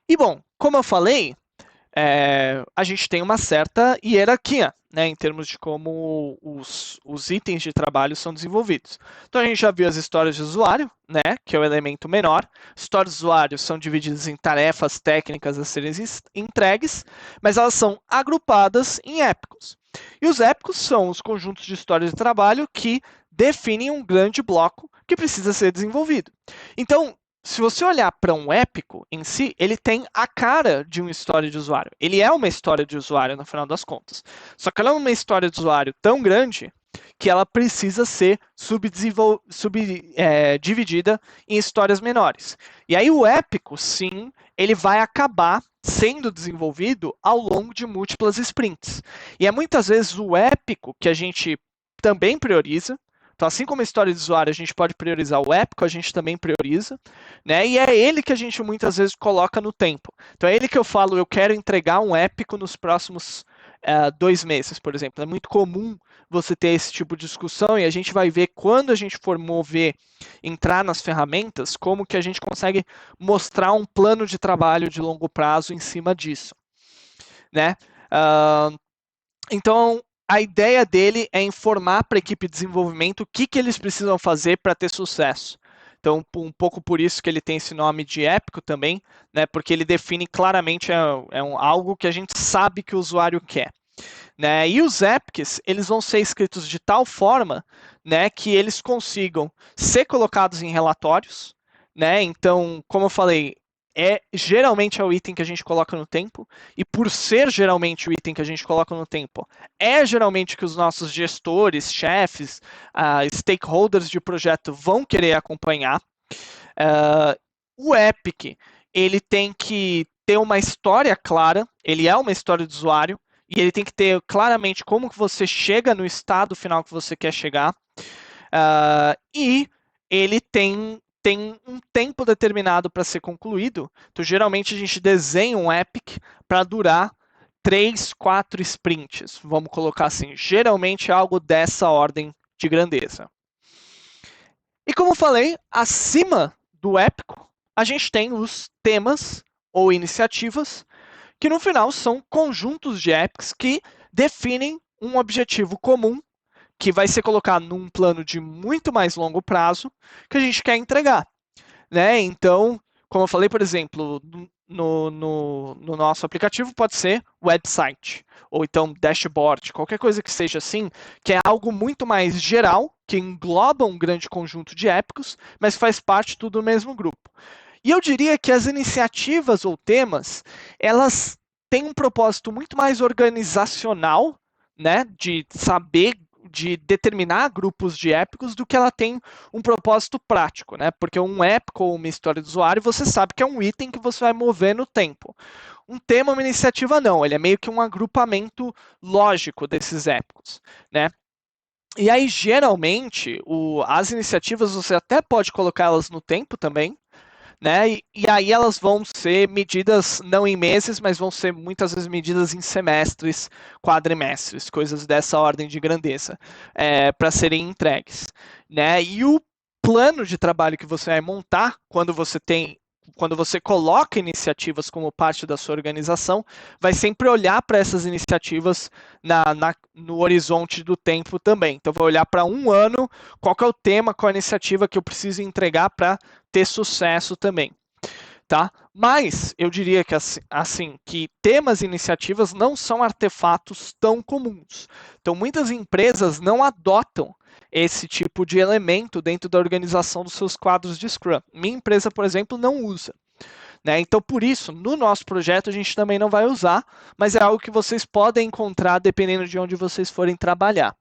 E bom, como eu falei, a gente tem uma certa hierarquia, né, em termos de como os itens de trabalho são desenvolvidos. Então a gente já viu as histórias de usuário, né, que é o elemento menor. Histórias de usuário são divididas em tarefas técnicas a serem entregues, mas elas são agrupadas em épicos. E os épicos são os conjuntos de histórias de trabalho que definem um grande bloco que precisa ser desenvolvido. Então, se você olhar para um épico em si, ele tem a cara de uma história de usuário. Ele é uma história de usuário, no final das contas. Só que ela é uma história de usuário tão grande que ela precisa ser dividida em histórias menores. E aí o épico, sim, ele vai acabar sendo desenvolvido ao longo de múltiplas sprints. E é muitas vezes o épico que a gente também prioriza. Então, assim como a história de usuário, a gente pode priorizar o épico, a gente também prioriza, né? E é ele que a gente muitas vezes coloca no tempo. Então, é ele que eu falo, eu quero entregar um épico nos próximos 2 meses, por exemplo. É muito comum você ter esse tipo de discussão e a gente vai ver quando a gente for mover, entrar nas ferramentas, como que a gente consegue mostrar um plano de trabalho de longo prazo em cima disso, né? Uh, então, a ideia dele é informar para a equipe de desenvolvimento o que eles precisam fazer para ter sucesso. Então, um pouco por isso que ele tem esse nome de épico também, né? Porque ele define claramente algo que a gente sabe que o usuário quer. Né? E os epics, eles vão ser escritos de tal forma, né, que eles consigam ser colocados em relatórios, né? Então, como eu falei, geralmente é o item que a gente coloca no tempo, e por ser geralmente o item que a gente coloca no tempo, é geralmente que os nossos gestores, chefes, stakeholders de projeto vão querer acompanhar. O Epic, ele tem que ter uma história clara, ele é uma história do usuário, e ele tem que ter claramente como que você chega no estado final que você quer chegar. E ele tem um tempo determinado para ser concluído. Então, geralmente, a gente desenha um Epic para durar 3, 4 sprints. Vamos colocar assim. Geralmente é algo dessa ordem de grandeza. E como falei, acima do épico, a gente tem os temas ou iniciativas, que no final são conjuntos de epics que definem um objetivo comum que vai ser colocado num plano de muito mais longo prazo que a gente quer entregar, né? Então, como eu falei, por exemplo, no nosso aplicativo pode ser website, ou então dashboard, qualquer coisa que seja assim, que é algo muito mais geral, que engloba um grande conjunto de épicos, mas faz parte tudo do mesmo grupo. E eu diria que as iniciativas ou temas, elas têm um propósito muito mais organizacional, né, de saber, de determinar grupos de épicos do que ela tem um propósito prático, né? Porque um épico ou uma história do usuário, você sabe que é um item que você vai mover no tempo. Um tema, uma iniciativa, não. Ele é meio que um agrupamento lógico desses épicos, né? E aí, geralmente, as iniciativas você até pode colocá-las no tempo também, né? E aí elas vão ser medidas não em meses, mas vão ser muitas vezes medidas em semestres, quadrimestres, coisas dessa ordem de grandeza, para serem entregues, né? E o plano de trabalho que você vai montar quando você coloca iniciativas como parte da sua organização, vai sempre olhar para essas iniciativas no horizonte do tempo também. Então, vai olhar para um ano, qual é o tema, qual é a iniciativa que eu preciso entregar para ter sucesso também, tá? Mas eu diria que assim que temas e iniciativas não são artefatos tão comuns. Então muitas empresas não adotam esse tipo de elemento dentro da organização dos seus quadros de Scrum. Minha empresa, por exemplo, não usa. Né? Então, por isso, no nosso projeto a gente também não vai usar, mas é algo que vocês podem encontrar dependendo de onde vocês forem trabalhar.